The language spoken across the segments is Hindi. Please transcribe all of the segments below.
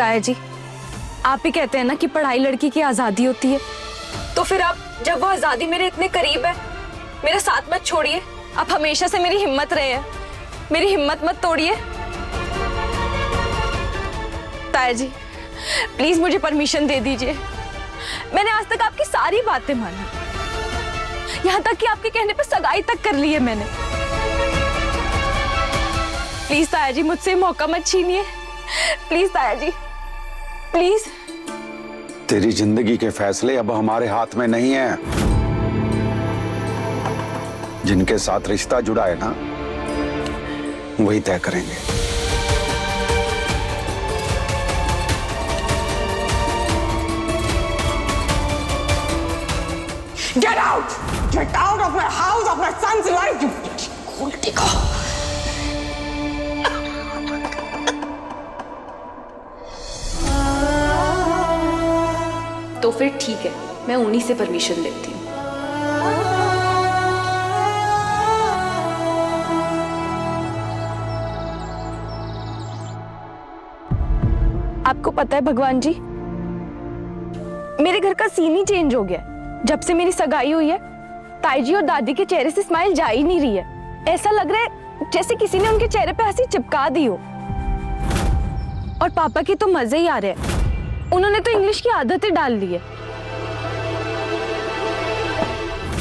ताया जी, आप ही कहते हैं ना कि पढ़ाई लड़की की आजादी होती है, तो फिर आप जब वो आजादी मेरे इतने करीब है, मेरा साथ मत छोड़िए। आप हमेशा से मेरी हिम्मत रहे हैं, मेरी हिम्मत मत तोड़िए। ताया जी प्लीज मुझे परमिशन दे दीजिए। मैंने आज तक आपकी सारी बातें मानी, यहाँ तक कि आपके कहने पे सगाई तक कर ली है मैंने। प्लीज ताया जी मुझसे मौका मत छीनिए, प्लीज ताया जी, प्लीज। तेरी जिंदगी के फैसले अब हमारे हाथ में नहीं है। जिनके साथ रिश्ता जुड़ा है ना, वही तय करेंगे। Get out! Get out of my house, of my son's life, you gold digger! तो फिर ठीक है, मैं उन्हीं से परमिशन लेती हूँ। आपको पता है भगवान जी, मेरे घर का सीन ही चेंज हो गया। जब से मेरी सगाई हुई है, ताई जी और दादी के चेहरे से स्माइल जा ही नहीं रही है। ऐसा लग रहा है जैसे किसी ने उनके चेहरे पे हंसी चिपका दी हो। और पापा की तो मजे ही आ रहे हैं, उन्होंने तो इंग्लिश की आदतें डाल ली है।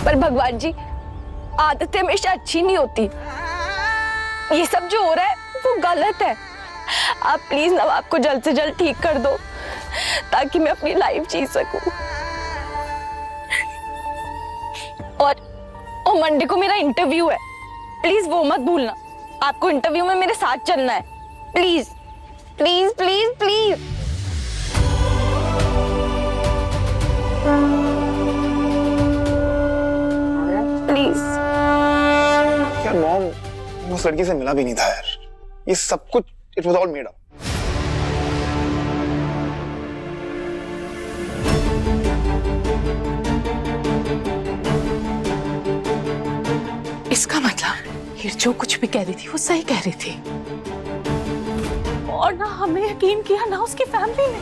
पर भगवान जी, आदतें हमेशा अच्छी नहीं होती। ये सब जो हो रहा है वो गलत है। आप प्लीज नवाब को जल्द से जल्द ठीक कर दो, ताकि मैं अपनी लाइफ जी सकूं। और मंडे को मेरा इंटरव्यू है, प्लीज वो मत भूलना। आपको इंटरव्यू में मेरे साथ चलना है, please please please please. Please. यार मॉम, उस लड़की से मिला भी नहीं था यार। ये सब कुछ it was all made up. इसका मतलब ये जो कुछ भी कह रही थी वो सही कह रही थी, और ना हमें यकीन किया ना उसकी फैमिली ने।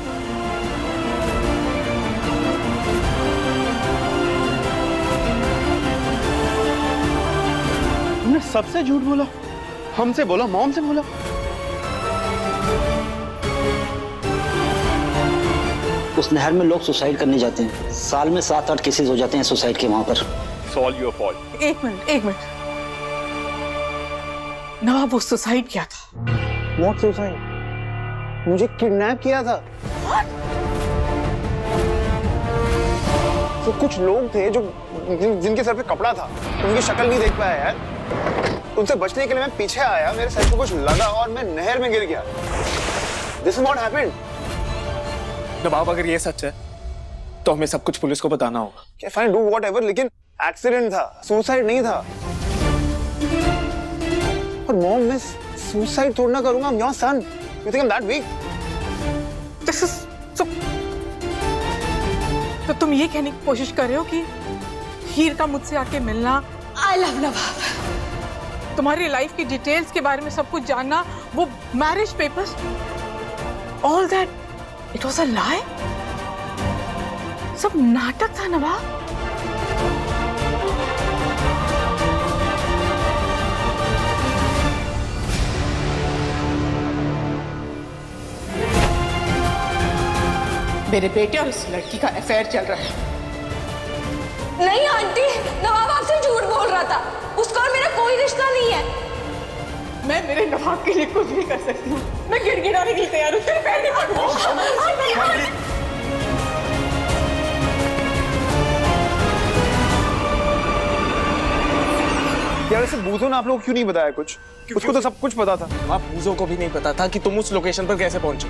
तुमने सबसे झूठ बोला, हमसे बोला, मॉम से बोला। उस नहर में लोग सुसाइड करने जाते हैं, साल में 7-8 केसेस हो जाते हैं सुसाइड के वहां पर। All your fault. एक मिनट। नवाब वो सुसाइड किया था। What suicide? मुझे किडनैप किया था। तो कुछ लोग थे जो जिनके सर पे कपड़ा था, उनकी शक्ल नहीं देख पाया यार। उनसे बचने के लिए मैं पीछे आया, मेरे सर को कुछ लगा और मैं नहर में गिर गया। This is what happened. नवाब, अगर ये सच है तो हमें सब कुछ पुलिस को बताना होगा। Okay, fine, do whatever, लेकिन एक्सीडेंट था, सुसाइड नहीं था। और मॉम, मैं सुसाइड थोड़ा ना करूंगा। I'm your son. You think I'm that weak? This is so... तो तुम ये कहने की कोशिश कर रहे हो कि हीर का मुझसे आके मिलना, I love नवाब, तुम्हारी लाइफ की डिटेल्स के बारे में सब कुछ जानना, वो marriage papers, all that, it was a lie? सब नाटक था नवाब। मेरे बेटे और इस लड़की का अफेयर चल रहा है। नहीं आंटी, नवाब आपसे झूठ बोल रहा था, उसका और मेरा कोई रिश्ता नहीं है। मैं मेरे नवाब के लिए कुछ भी कर सकती हूँ। मैं गिड़गिड़ाने के लिए तैयार हूँ, तेरे पैर नहीं पड़ूंगी। यार ऐसे बूझो ना, आप लोग क्यों नहीं बताया कुछ? उसको तो सब कुछ पता था। आप बूझों को भी नहीं पता था कि तुम उस लोकेशन पर कैसे पहुंचे।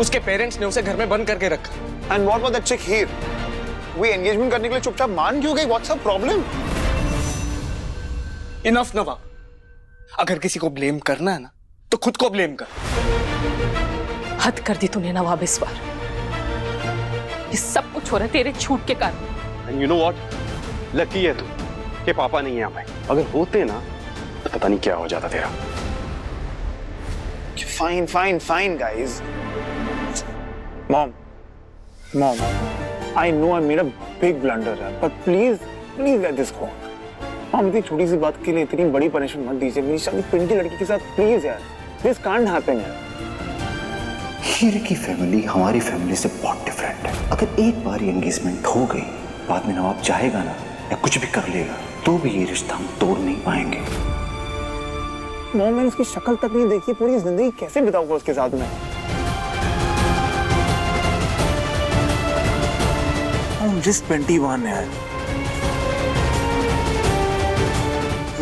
उसके पेरेंट्स ने उसे घर में बंद करके रखा। And what was that chick here? वो एंगेजमेंट करने के लिए चुपचाप मान क्यों गई? What's her problem? इनफ नवाब, अगर किसी को ब्लेम करना है ना तो खुद को ब्लेम कर। हद कर दी तूने नवाब इस बार। ये सब कुछ हो रहा है तेरे झूठ के कारण। And you know what? Lucky है तू कि पापा नहीं है यहाँ पे। अगर होते ना तो पता नहीं क्या हो जाता तेरा। Fine, fine, fine, guys. Mom, I know I made a big blunder, but please let this go. Mom इतनी छोटी सी बात के लिए इतनी बड़ी पनिशमेंट मत दीजिए। मेरी शादी पिंडी लड़की के साथ प्लीज यार, दिस कांट हैपन यार। हीर की फैमिली हमारी फैमिली से बहुत डिफरेंट है। अगर एक बार ये एंगेजमेंट हो गई, बाद में नवाब चाहेगा ना या कुछ भी कर लेगा तो भी ये रिश्ता हम तोड़ नहीं पाएंगे। मॉम मैंने उसकी शक्ल तक नहीं देखी, पूरी जिंदगी कैसे बिताऊंगा उसके साथ में? I'm just 21 यार।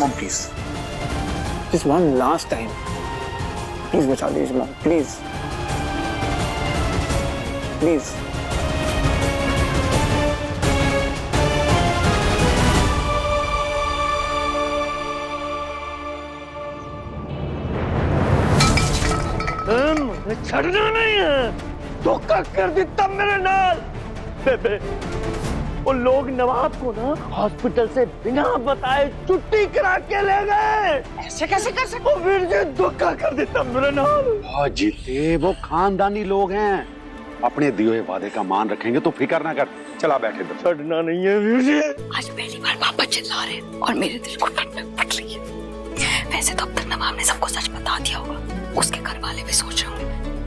Mom please, just one last time, please बचा लीजिए मॉम, प्लीज प्लीज। छड़ना नहीं है, धोखा कर दिता मेरे नाल। बेबे, वो लोग नवाब को ना हॉस्पिटल से बिना बताए छुट्टी करा के ले गए। ऐसे कैसे कर सकते? वीर जी धोखा कर दिता मेरे नाल। जीते, वो खानदानी लोग हैं, अपने दिए हुए वादे का मान रखेंगे तो फिक्र ना कर। चला बैठे दो। छड़ना नहीं है वीर जी। आज पहली बार पापा चिल्ला रहे हैं और मेरे दिल को ठंडक पड़ रही है। वैसे तो अब तक नवाब ने सबको सच बता दिया होगा, उसके घर वाले भी सोच रहे होंगे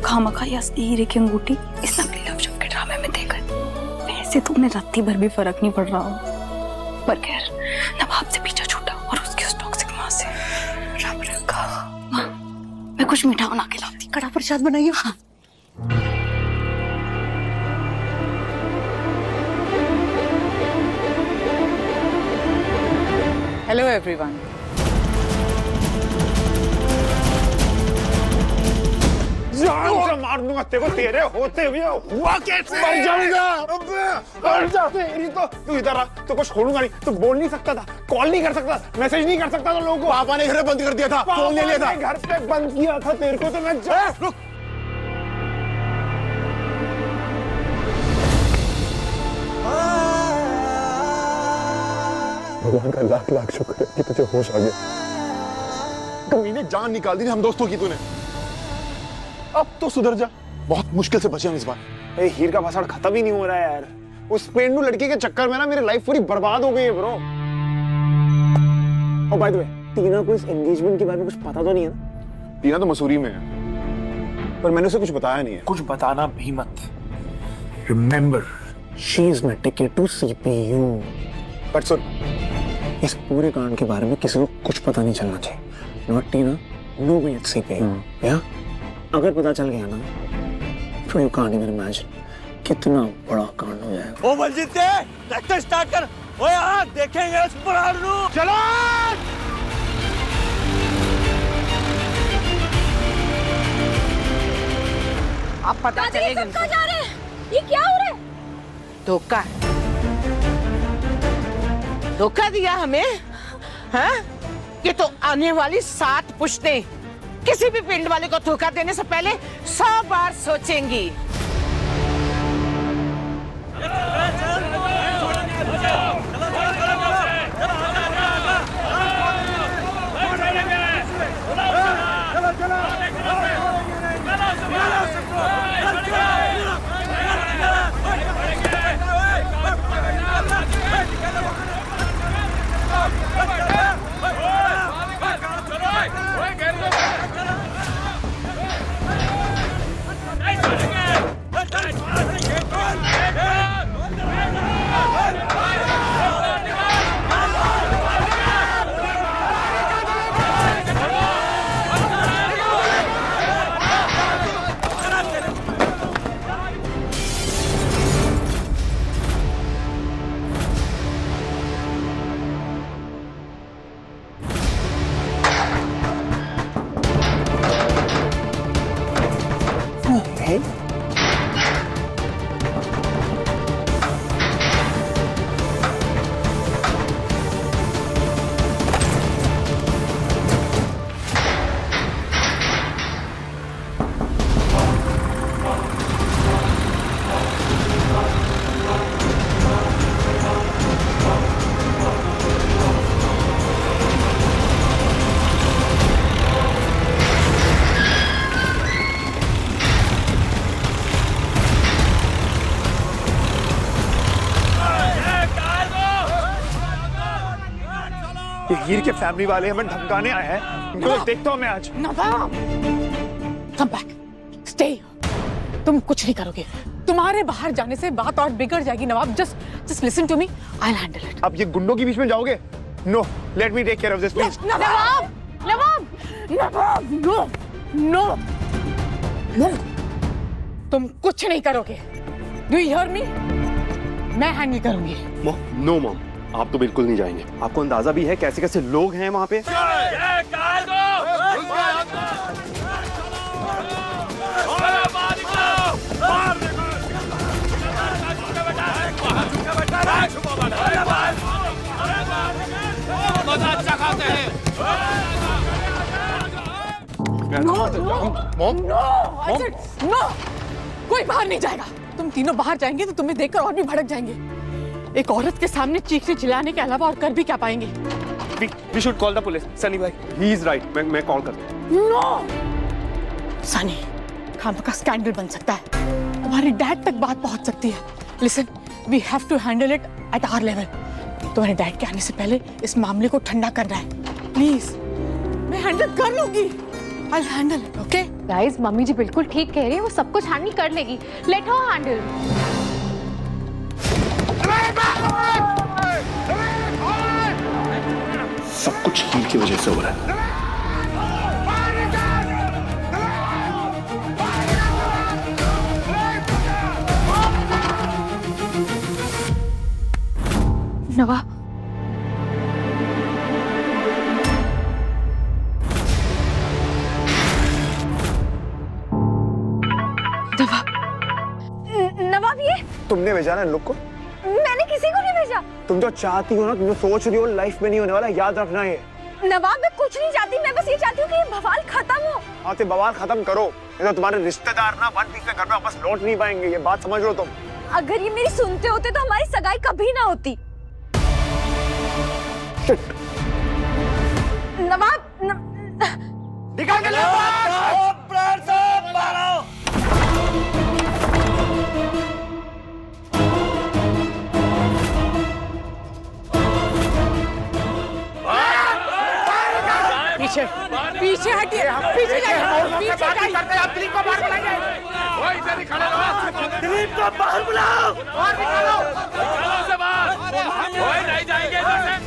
खामखा ये असली हीरे की अंगूठी इस नकली लव के ड्रामे में देकर। वैसे तो उन्हें रत्ती भर भी फर्क नहीं पड़ रहा हो, पर खैर नवाब से पीछा छूटा और उसकी उस टॉक्सिक माँ से। रब रखा। माँ, मैं कुछ मीठा बना के लाती। कड़ा प्रसाद बनाइए। हाँ। Hello everyone. मार दूंगा तेरे को, तेरे होते हुए हुआ कैसे? मर जाऊंगा। मर जा। तेरी तो तू इधर आ, तो कुछ छोड़ूंगा नहीं। तू बोल नहीं सकता था, कॉल नहीं कर सकता, मैसेज नहीं कर सकता था लोगों को। पापा ने घर बंद कर दिया था, फोन ले लिया था, घर पे बंद किया था तेरे को। तो मैं रुक। भगवान का लाख लाख शुक्र है कि तुझे होश आ गया। कमीने जान निकाल दी हम दोस्तों की तूने। अब तो सुधर जा, बहुत मुश्किल से बचे हम इस बार। हीर का भाषण खत्म ही नहीं हो रहा है यार। उस पेंडू लड़की के चक्कर में ना मेरी लाइफ पूरी बर्बाद हो गई है ब्रो। और बाय द वे, टीना को इस एंगेजमेंट के बारे में कुछ पता तो नहीं है ना? टीना तो मसूरी में है, पर मैंने उसे कुछ बताया नहीं है। कुछ बताना भी मत। Remember, she is my ticket to CPU। But सुन, इस पूरे कांड के बारे में किसी को कुछ पता नहीं चलना चाहिए। Not Tina, nobody at CPU। या अगर पता चल गया ना, तो यू कांट इवन इमेजिन कितना बड़ा कांड हो जाएगा। ओ बलजीत, ट्रैक्टर स्टार्ट कर। ओए हाँ, देखेंगे उस पहाड़ को। चलो। आप पता चलेगा। कहाँ जा रहे हैं? ये क्या हो रहा है? धोखा, धोखा दिया हमें, हाँ? ये तो आने वाली 7 पुश्तें किसी भी पिंड वाले को धोखा देने से पहले 100 बार सोचेंगी। हीर के फैमिली वाले हमें धमकाने आए हैं। इनको तो देखता हूँ मैं आज। नवाब, कम बैक, स्टे। तुम कुछ नहीं करोगे। तुम्हारे बाहर जाने से बात और बिगड़ जाएगी Nawab. Just listen to me, I will handle it. अब ये गुंडों के बीच में जाओगे? No, let me take care of this please. Nawab, Nawab, Nawab, no, no, no. तुम कुछ नहीं करोगे। Do you hear me? मैं हैंडल करूंगी। नो मॉम, आप तो बिल्कुल नहीं जाएंगे। आपको अंदाजा भी है कैसे कैसे लोग हैं वहाँ पे? नो, कोई बाहर नहीं जाएगा। तुम तीनों बाहर जाएंगे तो तुम्हें देखकर और भी भड़क जाएंगे। एक औरत के सामने चीखने चिल्लाने के अलावा और कर भी क्या पाएंगे? We should call the police, Sunny भाई। He is right, मैं कॉल करता हूँ। नो, सनी, खाम का स्कैंडल बन सकता है। तुम्हारे डैड तक बात पहुंच सकती है। Listen, we have to handle it at our level. तुम्हारे डैड के आने से पहले इस मामले को ठंडा करना है। प्लीज, मैं हैंडल कर लूंगी। I'll handle it, okay? Guys, mummy जी बिल्कुल ठीक कह रही है, वो सब कुछ हैंडल कर लेगी। Let her handle. सब कुछ हीर की वजह से हो रहा है। नवा, नवाब, ये तुमने भेजा ना इन लोग को? मैंने किसी को नहीं भेजा। तुम जो चाहती हो ना, तुम जो सोच रही हो, लाइफ में नहीं होने वाला, याद रखना ये। नवाब, मैं कुछ नहीं चाहती। मैं बस ये चाहती हूँ कि ये बवाल खत्म हो। हाँ, तो बवाल खत्म करो। नहीं तो तुम्हारे रिश्तेदार ना वन पीस में घर में वापस लौट नहीं पाएंगे। ये बात समझ लो तुम। अगर ये मेरी सुनते होते तो हमारी सगाई कभी ना होती। नवाब, निकाल के लो। पीछे, पीछे हटिए, पीछे जाइए, पीछे जाइए। दिलीप को बाहर बुलाइए। वो इधर ही खड़े रहो। दिलीप को बाहर बुलाओ। बाहर निकालो। चलो से बाहर। कोई नहीं जाएंगे इधर से।